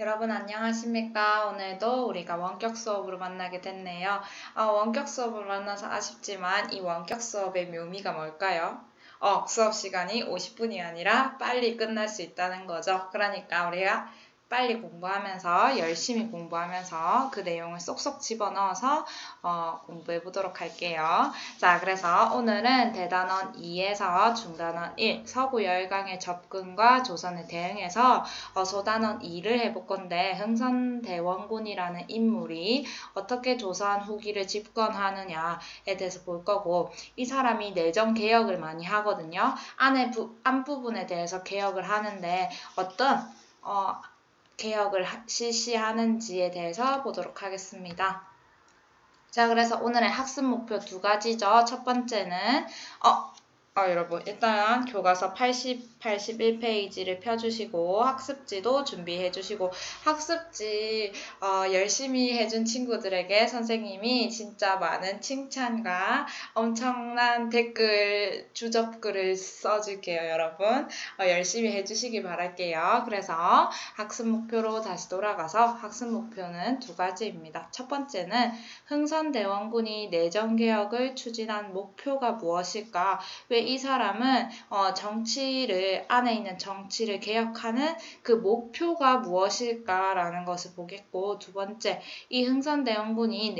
여러분 안녕하십니까? 오늘도 우리가 원격 수업으로 만나게 됐네요. 원격 수업을 만나서 아쉽지만 이 원격 수업의 묘미가 뭘까요? 수업 시간이 50분이 아니라 빨리 끝날 수 있다는 거죠. 그러니까 우리가 빨리 공부하면서 열심히 공부하면서 그 내용을 쏙쏙 집어넣어서 공부해 보도록 할게요. 자, 그래서 오늘은 대단원 2에서 중단원 1 서구 열강의 접근과 조선에 대응해서 소단원 2를 해볼 건데 흥선대원군이라는 인물이 어떻게 조선 후기를 집권하느냐에 대해서 볼 거고, 이 사람이 내정 개혁을 많이 하거든요. 안부분에 대해서 개혁을 하는데 어떤 개혁을 실시하는지에 대해서 보도록 하겠습니다. 자, 그래서 오늘의 학습 목표 두 가지죠. 첫 번째는 여러분 일단 교과서 80, 81페이지를 펴주시고 학습지도 준비해주시고, 학습지 열심히 해준 친구들에게 선생님이 진짜 많은 칭찬과 엄청난 댓글, 주접글을 써줄게요. 여러분 열심히 해주시기 바랄게요. 그래서 학습 목표로 다시 돌아가서 학습 목표는 두 가지입니다. 첫 번째는 흥선대원군이 내정개혁을 추진한 목표가 무엇일까? 왜 이 사람은 안에 있는 정치를 개혁하는 그 목표가 무엇일까라는 것을 보겠고, 두 번째, 이 흥선대원군이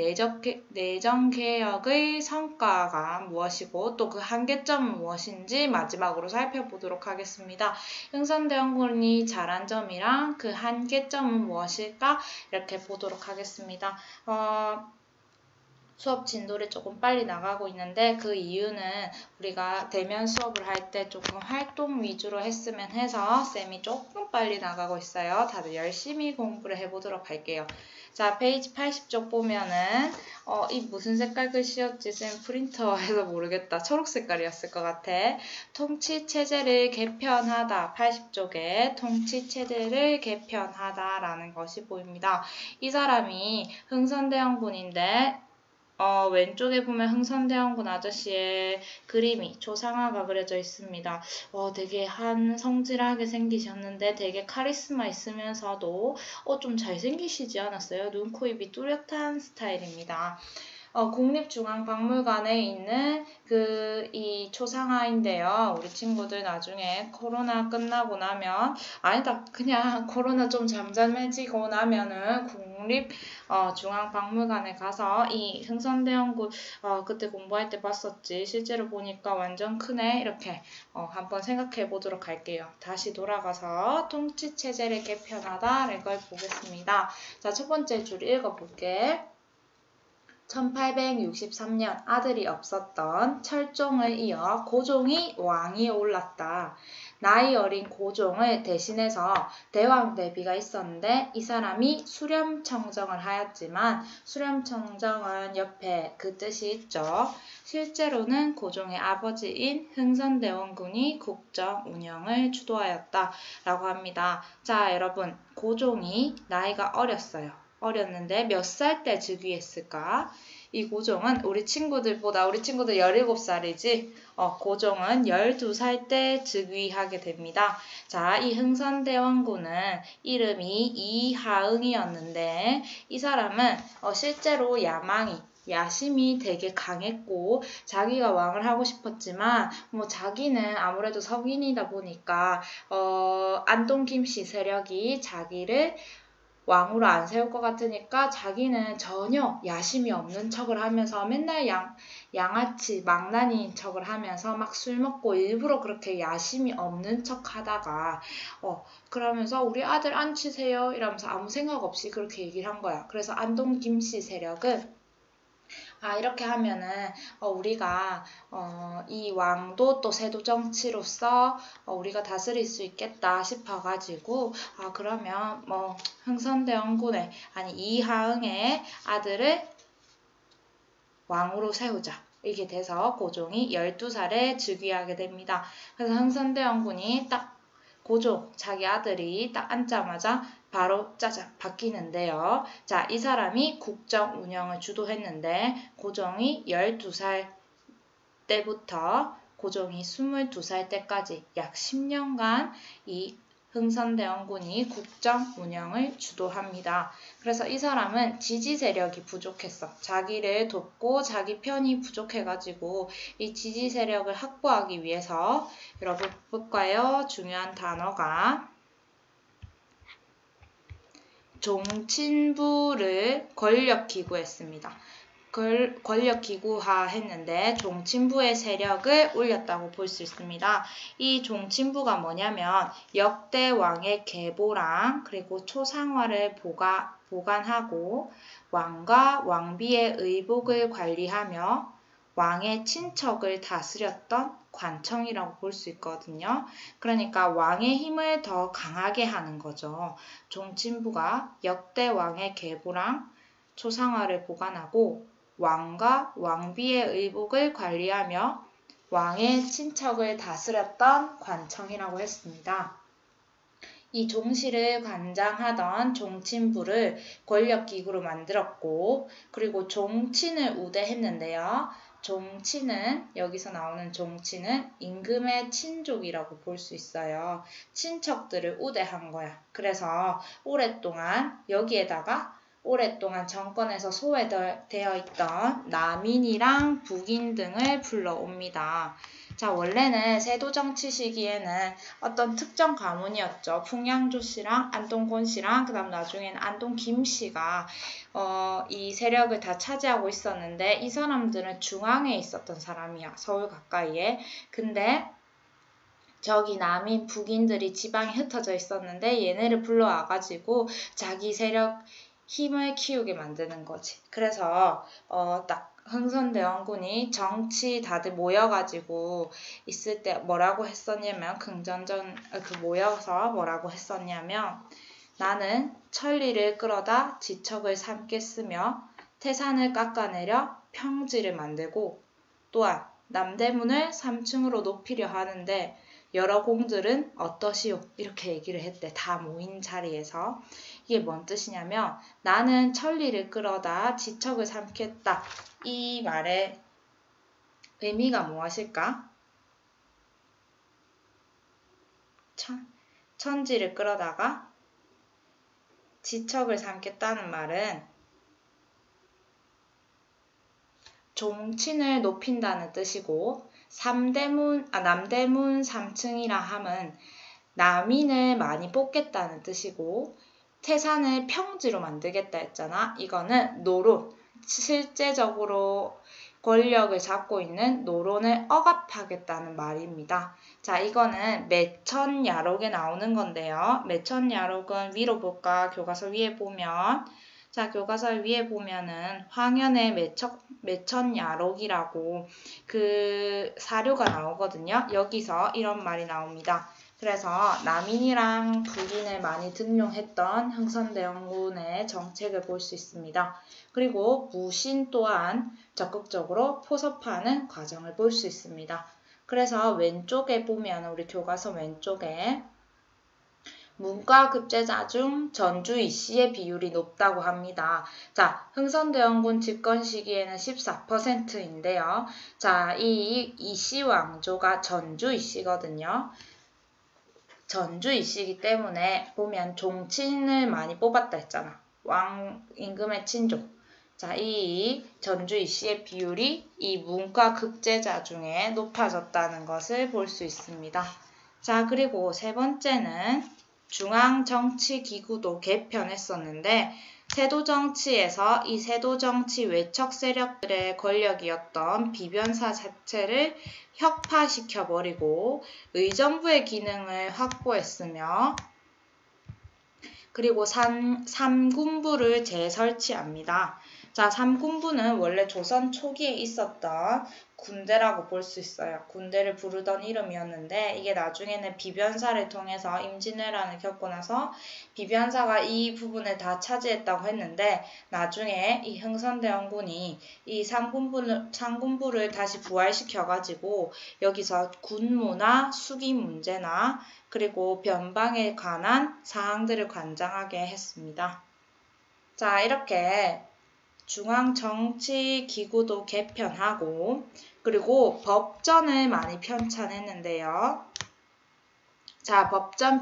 내정개혁의 성과가 무엇이고 또 그 한계점은 무엇인지 마지막으로 살펴보도록 하겠습니다. 흥선대원군이 잘한 점이랑 그 한계점은 무엇일까? 이렇게 보도록 하겠습니다. 수업 진도를 조금 빨리 나가고 있는데 그 이유는 우리가 대면 수업을 할 때 조금 활동 위주로 했으면 해서 쌤이 조금 빨리 나가고 있어요. 다들 열심히 공부를 해보도록 할게요. 자, 페이지 80쪽 보면은 이 무슨 색깔 글씨였지? 쌤 프린터에서 모르겠다. 초록 색깔이었을 것 같아. 통치체제를 개편하다. 80쪽에 통치체제를 개편하다라는 것이 보입니다. 이 사람이 흥선대원군인데 왼쪽에 보면 흥선대원군 아저씨의 그림이 초상화가 그려져 있습니다. 되게 성질하게 생기셨는데 되게 카리스마 있으면서도 좀 잘생기시지 않았어요? 눈, 코, 입이 뚜렷한 스타일입니다. 국립중앙박물관에 있는 이 초상화인데요. 우리 친구들 나중에 코로나 끝나고 나면, 아니다, 그냥 코로나 좀 잠잠해지고 나면은 국립중앙박물관에 가서 이 흥선대원군 그때 공부할 때 봤었지. 실제로 보니까 완전 크네. 이렇게 한번 생각해 보도록 할게요. 다시 돌아가서 통치체제를 개편하다라는 걸 보겠습니다. 자, 첫 번째 줄 읽어볼게. 1863년 아들이 없었던 철종을 이어 고종이 왕위에 올랐다. 나이 어린 고종을 대신해서 대왕대비가 있었는데 이 사람이 수렴청정을 하였지만, 수렴청정은 옆에 그 뜻이 있죠. 실제로는 고종의 아버지인 흥선대원군이 국정 운영을 주도하였다 라고 합니다. 자, 여러분, 고종이 나이가 어렸는데 몇 살 때 즉위했을까? 이 고종은 우리 친구들 17살이지? 고종은 12살 때 즉위하게 됩니다. 자, 이 흥선대원군은 이름이 이하응이었는데 이 사람은 실제로 야심이 되게 강했고 자기가 왕을 하고 싶었지만 자기는 아무래도 성인이다 보니까 안동 김씨 세력이 자기를 왕으로 안 세울 것 같으니까 자기는 전혀 야심이 없는 척을 하면서 맨날 양아치 망나니인 척을 하면서 막 술 먹고 일부러 그렇게 야심이 없는 척 하다가 그러면서 우리 아들 안 치세요 이러면서 아무 생각 없이 그렇게 얘기를 한 거야. 그래서 안동 김씨 세력은 이렇게 하면은 우리가 이 왕도 또 세도 정치로서 우리가 다스릴 수 있겠다 싶어가지고 그러면 흥선대원군의 이하응의 아들을 왕으로 세우자. 이게 돼서 고종이 12살에 즉위하게 됩니다. 그래서 흥선대원군이 딱 고종 자기 아들이 딱 앉자마자 바로 짜잔 바뀌는데요. 자, 이 사람이 국정 운영을 주도했는데 고종이 12살 때부터 고종이 22살 때까지 약 10년간 이 흥선대원군이 국정 운영을 주도합니다. 그래서 이 사람은 지지 세력이 부족했어. 자기를 돕고 자기 편이 부족해가지고 이 지지 세력을 확보하기 위해서 여러분 볼까요? 중요한 단어가 종친부를 권력기구했습니다. 권력기구화 했는데 종친부의 세력을 올렸다고 볼 수 있습니다. 이 종친부가 뭐냐면 역대 왕의 계보랑 그리고 초상화를 보관하고 왕과 왕비의 의복을 관리하며 왕의 친척을 다스렸던 관청이라고 볼 수 있거든요. 그러니까 왕의 힘을 더 강하게 하는 거죠. 종친부가 역대 왕의 계보랑 초상화를 보관하고 왕과 왕비의 의복을 관리하며 왕의 친척을 다스렸던 관청이라고 했습니다. 이 종실을 관장하던 종친부를 권력기구로 만들었고 그리고 종친을 우대했는데요. 종친은 여기서 나오는 종친은 임금의 친족이라고 볼 수 있어요. 친척들을 우대한 거야. 그래서 오랫동안 여기에다가 오랫동안 정권에서 소외되어 있던 남인이랑 북인 등을 불러옵니다. 자, 원래는 세도정치 시기에는 어떤 특정 가문이었죠. 풍양조 씨랑 안동권 씨랑 그다음 나중에는 안동 김 씨가 이 세력을 다 차지하고 있었는데 이 사람들은 중앙에 있었던 사람이야. 서울 가까이에. 근데 저기 남인 북인들이 지방에 흩어져 있었는데 얘네를 불러와가지고 자기 세력 힘을 키우게 만드는 거지. 그래서 딱 흥선대원군이 정치 다들 모여가지고 있을 때 뭐라고 했었냐면 모여서 뭐라고 했었냐면 나는 천리를 끌어다 지척을 삼겠으며 태산을 깎아내려 평지를 만들고 또한 남대문을 3층으로 높이려 하는데 여러 공들은 어떠시오? 이렇게 얘기를 했대. 다 모인 자리에서. 이게 뭔 뜻이냐면 나는 천리를 끌어다 지척을 삼겠다. 이 말의 의미가 무엇일까? 천지를 끌어다가 지척을 삼겠다는 말은 종친을 높인다는 뜻이고 남대문 3층이라 함은 남인을 많이 뽑겠다는 뜻이고 태산을 평지로 만들겠다 했잖아. 이거는 노론, 실제적으로 권력을 잡고 있는 노론을 억압하겠다는 말입니다. 자, 이거는 매천야록에 나오는 건데요. 매천야록은 위로 볼까? 교과서 위에 보면 자, 교과서 위에 보면은 황현의 매천야록이라고 그 사료가 나오거든요. 여기서 이런 말이 나옵니다. 그래서 남인이랑 북인을 많이 등용했던 흥선대원군의 정책을 볼 수 있습니다. 그리고 무신 또한 적극적으로 포섭하는 과정을 볼 수 있습니다. 그래서 왼쪽에 보면 우리 교과서 왼쪽에 문과급제자 중 전주 이씨의 비율이 높다고 합니다. 자, 흥선대원군 집권 시기에는 14%인데요. 자, 이 이씨 왕조가 전주 이씨거든요. 전주 이씨이기 때문에 보면 종친을 많이 뽑았다 했잖아. 왕 임금의 친족. 자, 이 전주 이씨의 비율이 이 문과 급제자 중에 높아졌다는 것을 볼 수 있습니다. 자, 그리고 세 번째는 중앙정치기구도 개편했었는데 세도정치에서 이 세도정치 외척 세력들의 권력이었던 비변사 자체를 혁파시켜버리고 의정부의 기능을 확보했으며 그리고 삼군부를 재설치합니다. 자, 삼군부는 원래 조선 초기에 있었던 군대라고 볼 수 있어요. 군대를 부르던 이름이었는데 이게 나중에는 비변사를 통해서 임진왜란을 겪고 나서 비변사가 이 부분을 다 차지했다고 했는데 나중에 이 흥선대원군이 이 삼군부를 다시 부활시켜가지고 여기서 군무나 수기 문제나 그리고 변방에 관한 사항들을 관장하게 했습니다. 자, 이렇게 중앙정치기구도 개편하고 그리고 법전을 많이 편찬했는데요. 자, 법전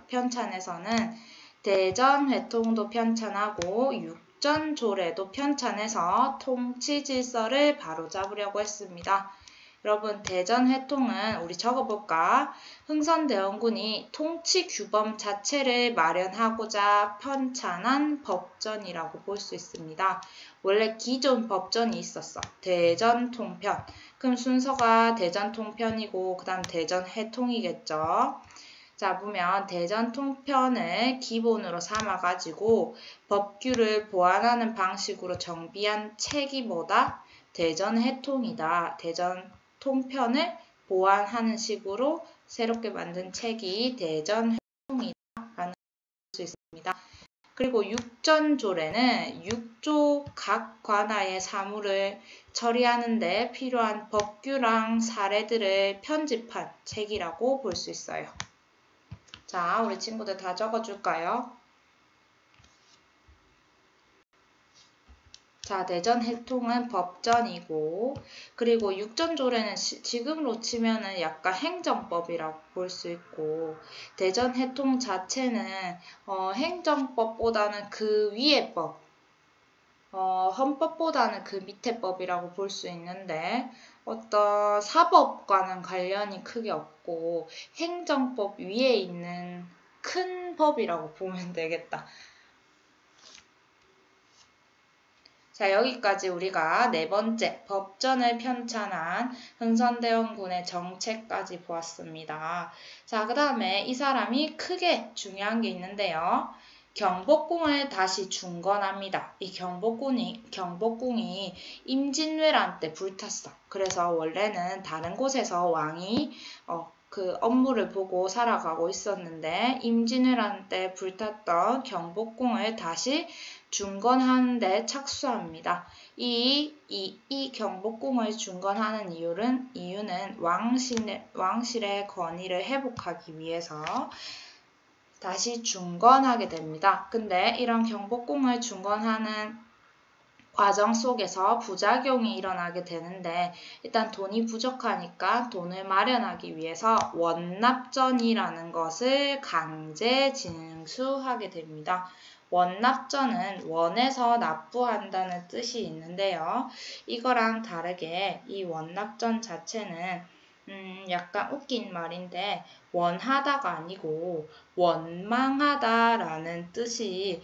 편찬에서는 대전회통도 편찬하고 육전조례도 편찬해서 통치 질서를 바로잡으려고 했습니다. 여러분, 대전회통은 우리 적어볼까? 흥선대원군이 통치 규범 자체를 마련하고자 편찬한 법전이라고 볼 수 있습니다. 원래 기존 법전이 있었어. 대전통편. 그럼 순서가 대전통편이고 그 다음 대전회통이겠죠. 자, 보면 대전통편을 기본으로 삼아가지고 법규를 보완하는 방식으로 정비한 책이 뭐다? 대전회통이다. 대전통편을 보완하는 식으로 새롭게 만든 책이 대전회통이다라는 수 있습니다. 그리고 육전조례는 6조 각 관하의 사무를 처리하는 데 필요한 법규랑 사례들을 편집한 책이라고 볼 수 있어요. 자, 우리 친구들 다 적어줄까요? 자, 대전회통은 법전이고, 그리고 육전조례는 지금으로 치면은 약간 행정법이라고 볼 수 있고, 대전회통 자체는 행정법보다는 그 위의 법, 헌법보다는 그 밑에 법이라고 볼 수 있는데, 어떤 사법과는 관련이 크게 없고, 행정법 위에 있는 큰 법이라고 보면 되겠다. 자, 여기까지 우리가 네 번째 법전을 편찬한 흥선대원군의 정책까지 보았습니다. 자, 그 다음에 이 사람이 크게 중요한 게 있는데요. 경복궁을 다시 중건합니다. 이 경복궁이 임진왜란 때 불탔어. 그래서 원래는 다른 곳에서 왕이 그 업무를 보고 살아가고 있었는데 임진왜란 때 불탔던 경복궁을 다시 중건하는 데 착수합니다. 이 경복궁을 중건하는 이유는 왕실의 권위를 회복하기 위해서 다시 중건하게 됩니다. 근데 이런 경복궁을 중건하는 과정 속에서 부작용이 일어나게 되는데 일단 돈이 부족하니까 돈을 마련하기 위해서 원납전이라는 것을 강제 징수하게 됩니다. 원납전은 원에서 납부한다는 뜻이 있는데요. 이거랑 다르게 이 원납전 자체는 약간 웃긴 말인데 원하다가 아니고 원망하다라는 뜻이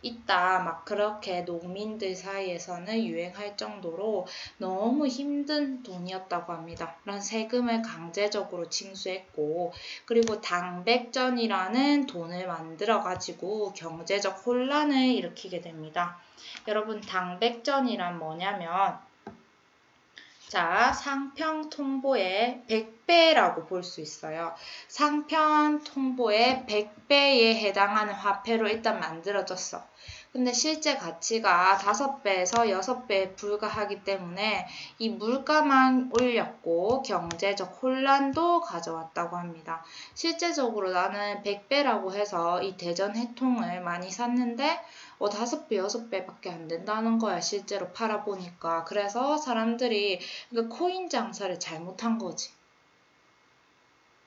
있다. 막 그렇게 농민들 사이에서는 유행할 정도로 너무 힘든 돈이었다고 합니다. 그런 세금을 강제적으로 징수했고 그리고 당백전이라는 돈을 만들어가지고 경제적 혼란을 일으키게 됩니다. 여러분 당백전이란 뭐냐면 자, 상평통보의 100배라고 볼 수 있어요. 상평통보의 100배에 해당하는 화폐로 일단 만들어졌어. 근데 실제 가치가 5배에서 6배에 불과하기 때문에 이 물가만 올렸고 경제적 혼란도 가져왔다고 합니다. 실제적으로 나는 100배라고 해서 이 대전회통을 많이 샀는데 5배, 6배밖에 안 된다는 거야. 실제로 팔아보니까. 그래서 사람들이 코인 장사를 잘못한 거지.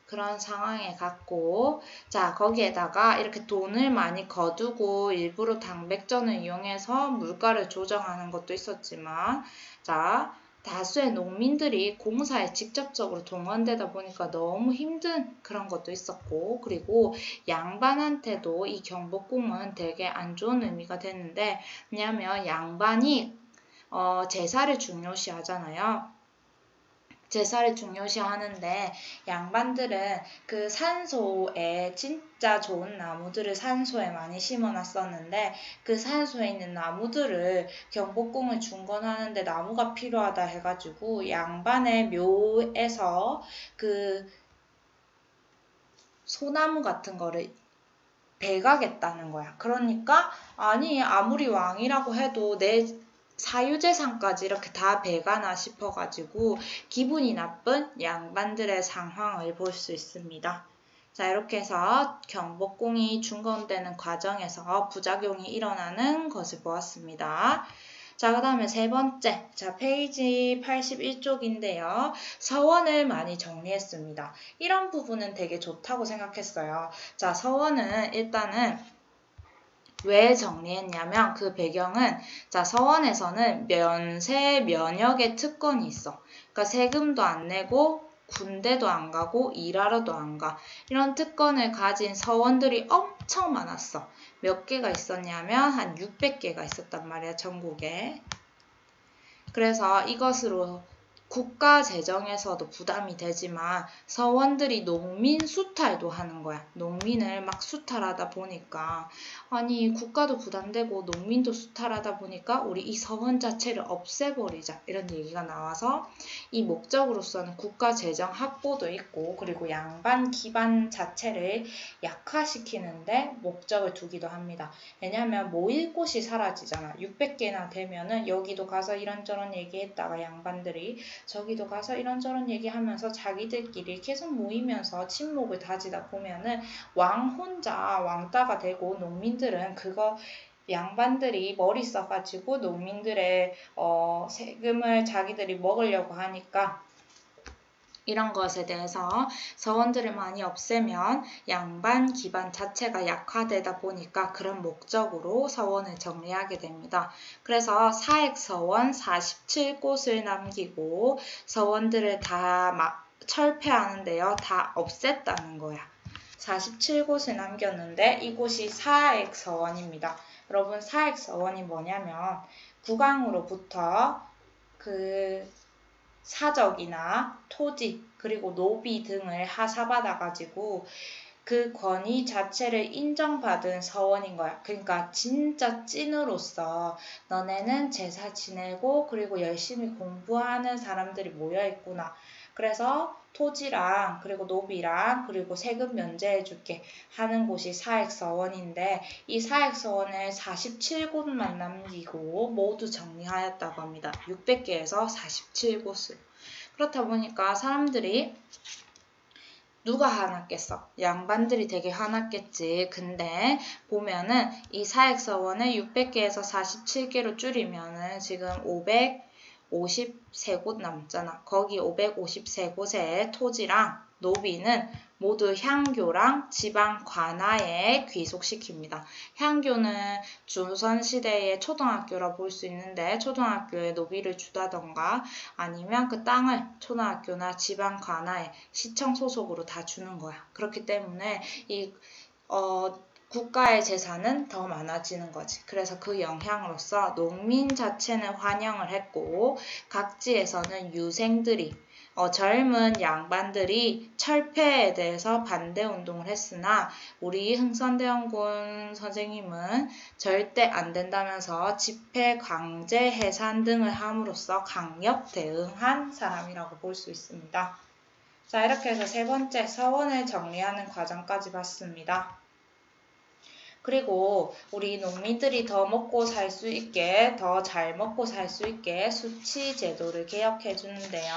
그런 상황에 갔고 자 거기에다가 이렇게 돈을 많이 거두고 일부러 당백전을 이용해서 물가를 조정하는 것도 있었지만 자 다수의 농민들이 공사에 직접적으로 동원되다 보니까 너무 힘든 그런 것도 있었고 그리고 양반한테도 이 경복궁은 되게 안 좋은 의미가 됐는데 왜냐하면 양반이 제사를 중요시 하잖아요. 제사를 중요시 하는데 양반들은 그 산소에 진짜 좋은 나무들을 산소에 많이 심어놨었는데 그 산소에 있는 나무들을 경복궁을 중건하는데 나무가 필요하다 해가지고 양반의 묘에서 그 소나무 같은 거를 베가겠다는 거야. 그러니까 아니 아무리 왕이라고 해도 내 사유재산까지 이렇게 다 베가나 싶어가지고 기분이 나쁜 양반들의 상황을 볼 수 있습니다. 자 이렇게 해서 경복궁이 중건되는 과정에서 부작용이 일어나는 것을 보았습니다. 자, 그 다음에 세 번째. 자, 페이지 81쪽인데요. 서원을 많이 정리했습니다. 이런 부분은 되게 좋다고 생각했어요. 자, 서원은 일단은 왜 정리했냐면 그 배경은 자, 서원에서는 면세 면역의 특권이 있어. 그러니까 세금도 안 내고 군대도 안 가고 일하러도 안 가. 이런 특권을 가진 서원들이 엄청 많았어. 몇 개가 있었냐면 한 600개가 있었단 말이야, 전국에. 그래서 이것으로 국가 재정에서도 부담이 되지만 서원들이 농민 수탈도 하는 거야. 농민을 막 수탈하다 보니까 아니 국가도 부담되고 농민도 수탈하다 보니까 우리 이 서원 자체를 없애버리자 이런 얘기가 나와서 이 목적으로서는 국가 재정 확보도 있고 그리고 양반 기반 자체를 약화시키는데 목적을 두기도 합니다. 왜냐하면 모일 곳이 사라지잖아. 600개나 되면은 여기도 가서 이런저런 얘기했다가 양반들이 저기도 가서 이런저런 얘기하면서 자기들끼리 계속 모이면서 친목을 다지다 보면은 왕 혼자 왕따가 되고 농민들은 그거 양반들이 머리 써가지고 농민들의 세금을 자기들이 먹으려고 하니까 이런 것에 대해서 서원들을 많이 없애면 양반 기반 자체가 약화되다 보니까 그런 목적으로 서원을 정리하게 됩니다. 그래서 사액서원 47곳을 남기고 서원들을 다 철폐하는데요. 다 없앴다는 거야. 47곳을 남겼는데 이곳이 사액서원입니다. 여러분 사액서원이 뭐냐면 국왕으로부터 그 사적이나 토지 그리고 노비 등을 하사받아가지고 그 권위 자체를 인정받은 서원인 거야. 그러니까 진짜 찐으로서 너네는 제사 지내고 그리고 열심히 공부하는 사람들이 모여있구나. 그래서 토지랑 그리고 노비랑 그리고 세금 면제해줄게 하는 곳이 사액서원인데 이 사액서원을 47곳만 남기고 모두 정리하였다고 합니다. 600개에서 47곳을. 그렇다 보니까 사람들이 누가 화났겠어? 양반들이 되게 화났겠지. 근데 보면은 이 사액서원을 600개에서 47개로 줄이면은 지금 553곳 남잖아. 거기 553곳의 토지랑 노비는 모두 향교랑 지방 관아에 귀속시킵니다. 향교는 조선시대의 초등학교라 볼 수 있는데 초등학교에 노비를 주다던가 아니면 그 땅을 초등학교나 지방 관아에 시청 소속으로 다 주는 거야. 그렇기 때문에 이 국가의 재산은 더 많아지는 거지. 그래서 그 영향으로서 농민 자체는 환영을 했고 각지에서는 유생들이 젊은 양반들이 철폐에 대해서 반대운동을 했으나 우리 흥선대원군 선생님은 절대 안 된다면서 집회, 강제, 해산 등을 함으로써 강력 대응한 사람이라고 볼 수 있습니다. 자, 이렇게 해서 세 번째 서원을 정리하는 과정까지 봤습니다. 그리고 우리 농민들이 더 먹고 살 수 있게, 더 잘 먹고 살 수 있게 수치 제도를 개혁해 주는데요.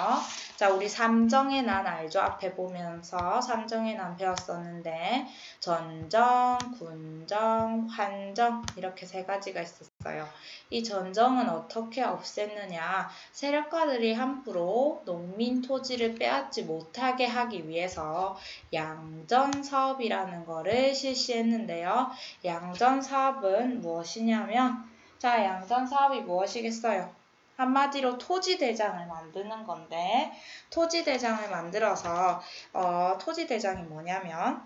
자, 우리 삼정의 난 알죠? 앞에 보면서 삼정의 난 배웠었는데 전정, 군정, 환정 이렇게 세 가지가 있었어요. 이 전정은 어떻게 없앴느냐? 세력가들이 함부로 농민 토지를 빼앗지 못하게 하기 위해서 양전사업이라는 거를 실시했는데요. 양전사업은 무엇이냐면 자, 양전사업이 무엇이겠어요? 한마디로 토지대장을 만드는 건데 토지대장을 만들어서 토지대장이 뭐냐면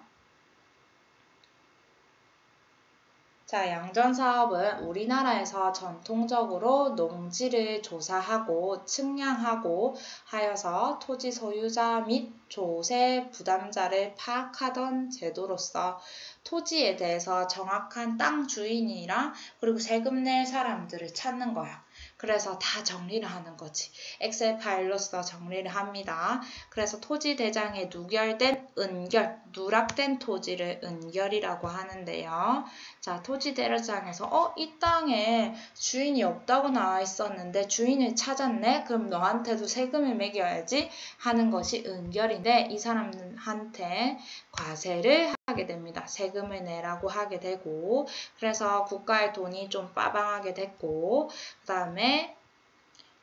자, 양전사업은 우리나라에서 전통적으로 농지를 조사하고 측량하고 하여서 토지 소유자 및 조세 부담자를 파악하던 제도로서 토지에 대해서 정확한 땅 주인이랑 그리고 세금 낼 사람들을 찾는 거야. 그래서 다 정리를 하는 거지. 엑셀 파일로서 정리를 합니다. 그래서 토지 대장에 누결된 은결, 누락된 토지를 은결이라고 하는데요. 자, 토지 대장에서 이 땅에 주인이 없다고 나와 있었는데 주인을 찾았네? 그럼 너한테도 세금을 매겨야지 하는 것이 은결인데 이 사람한테 과세를 하게 됩니다. 세금을 내라고 하게 되고 그래서 국가의 돈이 좀 빠방하게 됐고 그 다음에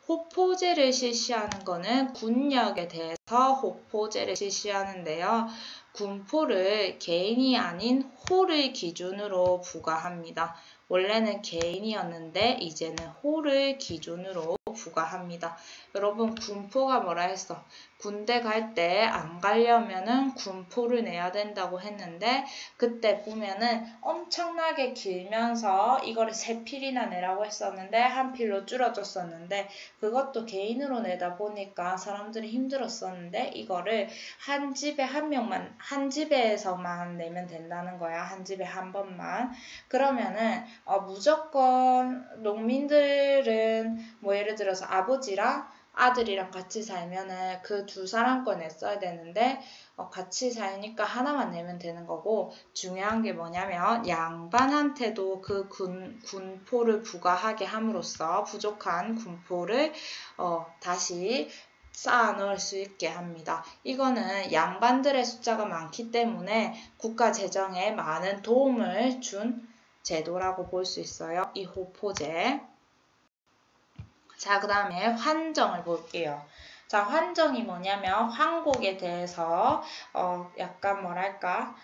호포제를 실시하는 거는 군역에 대해서 호포제를 실시하는데요. 군포를 개인이 아닌 호를 기준으로 부과합니다. 원래는 개인이었는데 이제는 호를 기준으로 부과합니다. 여러분 군포가 뭐라 했어? 군대 갈 때 안 가려면은 군포를 내야 된다고 했는데 그때 보면은 엄청나게 길면서 이거를 3필이나 내라고 했었는데 한 필로 줄어졌었는데 그것도 개인으로 내다 보니까 사람들이 힘들었었는데 이거를 한 집에 한 명만 한 집에서만 내면 된다는 거야. 한 집에 한 번만. 그러면은 무조건 농민들은 뭐 예를 들어서 아버지랑 아들이랑 같이 살면은 그 두 사람 거 냈어야 되는데 같이 살니까 하나만 내면 되는 거고 중요한 게 뭐냐면 양반한테도 그 군포를 부과하게 함으로써 부족한 군포를 다시 쌓아 넣을 수 있게 합니다. 이거는 양반들의 숫자가 많기 때문에 국가 재정에 많은 도움을 준 제도라고 볼 수 있어요. 이 호포제. 자, 그 다음에 환정을 볼게요. 자, 환정이 뭐냐면 황곡에 대해서 약간 뭐랄까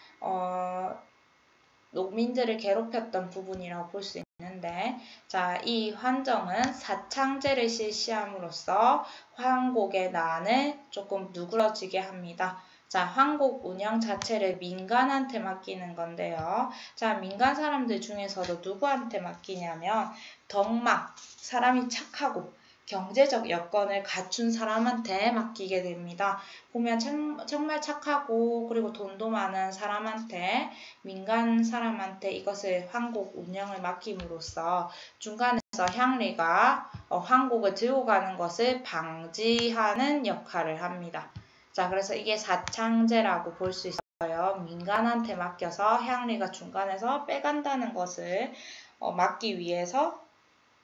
농민들을 괴롭혔던 부분이라고 볼 수 있는데 자, 이 환정은 사창제를 실시함으로써 황곡의 난을 조금 누그러지게 합니다. 자, 황곡 운영 자체를 민간한테 맡기는 건데요. 자, 민간 사람들 중에서도 누구한테 맡기냐면 덕막, 사람이 착하고 경제적 여건을 갖춘 사람한테 맡기게 됩니다. 보면 정말 착하고 그리고 돈도 많은 사람한테 민간 사람한테 이것을 황곡 운영을 맡김으로써 중간에서 향리가 황곡을 들고 가는 것을 방지하는 역할을 합니다. 자, 그래서 이게 사창제라고 볼 수 있어요. 민간한테 맡겨서 향리가 중간에서 빼간다는 것을 막기 위해서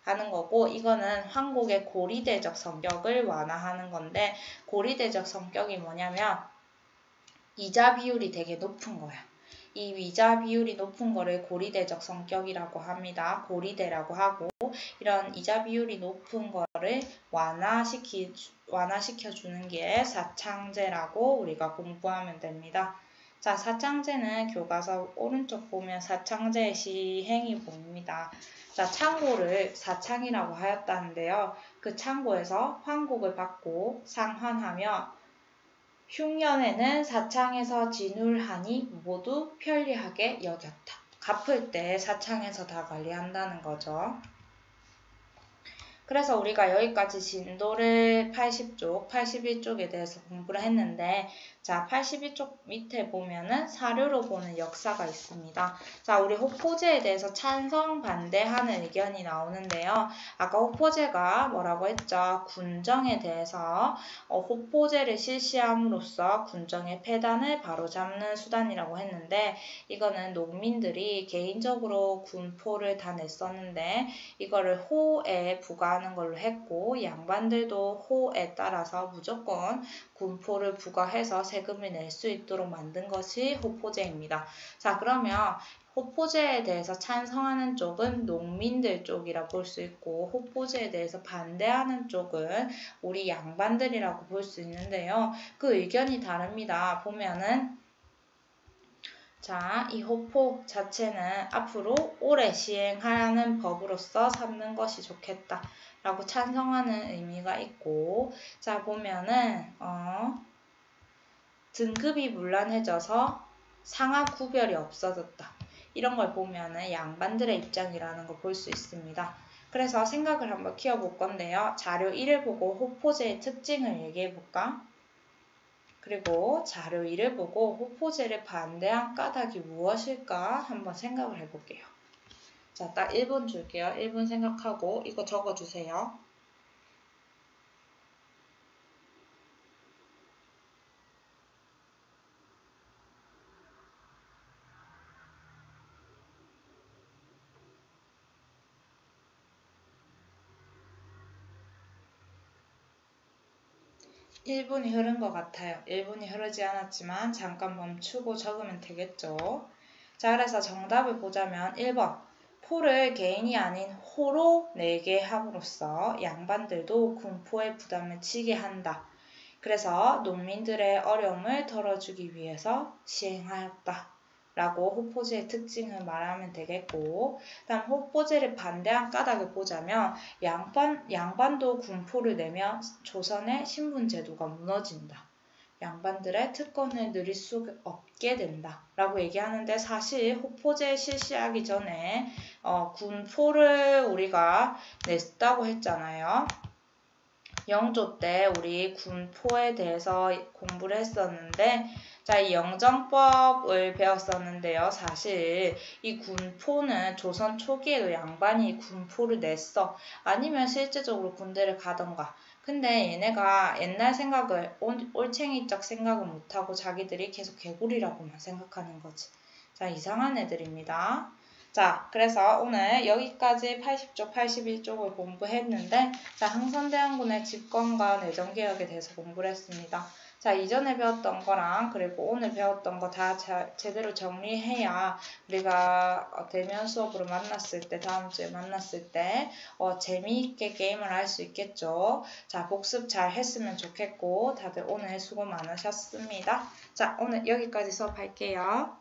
하는 거고 이거는 황곡의 고리대적 성격을 완화하는 건데 고리대적 성격이 뭐냐면 이자 비율이 되게 높은 거야. 이 이자 비율이 높은 거를 고리대적 성격이라고 합니다. 고리대라고 하고 이런 이자 비율이 높은 거를 완화시켜주는 게 사창제라고 우리가 공부하면 됩니다. 자, 사창제는 교과서 오른쪽 보면 사창제의 시행이 보입니다. 자, 창고를 사창이라고 하였다는데요. 그 창고에서 황곡을 받고 상환하며 흉년에는 사창에서 진울하니 모두 편리하게 여겼다. 갚을 때 사창에서 다 관리한다는 거죠. 그래서 우리가 여기까지 진도를 80쪽, 81쪽에 대해서 공부를 했는데 자, 82쪽 밑에 보면은 사료로 보는 역사가 있습니다. 자, 우리 호포제에 대해서 찬성, 반대하는 의견이 나오는데요. 아까 호포제가 뭐라고 했죠? 군정에 대해서 호포제를 실시함으로써 군정의 폐단을 바로잡는 수단이라고 했는데 이거는 농민들이 개인적으로 군포를 다 냈었는데 이거를 호에 부과하는 걸로 했고 양반들도 호에 따라서 무조건 군포를 부과해서 세금을 낼 수 있도록 만든 것이 호포제입니다. 자, 그러면 호포제에 대해서 찬성하는 쪽은 농민들 쪽이라 볼 수 있고 호포제에 대해서 반대하는 쪽은 우리 양반들이라고 볼 수 있는데요. 그 의견이 다릅니다. 보면은 자, 이 호포 자체는 앞으로 오래 시행하는 법으로서 삼는 것이 좋겠다 라고 찬성하는 의미가 있고 자, 보면은 등급이 문란해져서 상하 구별이 없어졌다. 이런 걸 보면은 양반들의 입장이라는 걸 볼 수 있습니다. 그래서 생각을 한번 키워볼 건데요. 자료 1을 보고 호포제의 특징을 얘기해 볼까? 그리고 자료 2를 보고 호포제를 반대한 까닭이 무엇일까 한번 생각을 해볼게요. 자, 딱 1분 줄게요. 1분 생각하고 이거 적어주세요. 1분이 흐른 것 같아요. 1분이 흐르지 않았지만 잠깐 멈추고 적으면 되겠죠. 자, 그래서 정답을 보자면 1번. 포를 개인이 아닌 호로 내게 함으로써 양반들도 군포의 부담을 지게 한다. 그래서 농민들의 어려움을 덜어주기 위해서 시행하였다. 라고 호포제의 특징을 말하면 되겠고, 다음 호포제를 반대한 까닭을 보자면 양반도 군포를 내면 조선의 신분제도가 무너진다. 양반들의 특권을 누릴 수 없게 된다. 라고 얘기하는데 사실 호포제 실시하기 전에 군포를 우리가 냈다고 했잖아요. 영조 때 우리 군포에 대해서 공부를 했었는데 자, 이 영정법을 배웠었는데요. 사실 이 군포는 조선 초기에도 양반이 군포를 냈어. 아니면 실제적으로 군대를 가던가. 근데 얘네가 옛날 생각을 올챙이적 생각을 못하고 자기들이 계속 개구리라고만 생각하는 거지. 자, 이상한 애들입니다. 자, 그래서 오늘 여기까지 80쪽, 81쪽을 공부했는데 자, 흥선대원군의 집권과 내정개혁에 대해서 공부를 했습니다. 자, 이전에 배웠던 거랑 그리고 오늘 배웠던 거 다 제대로 정리해야 우리가 대면 수업으로 만났을 때, 다음 주에 만났을 때 재미있게 게임을 할 수 있겠죠. 자, 복습 잘 했으면 좋겠고 다들 오늘 수고 많으셨습니다. 자, 오늘 여기까지 수업할게요.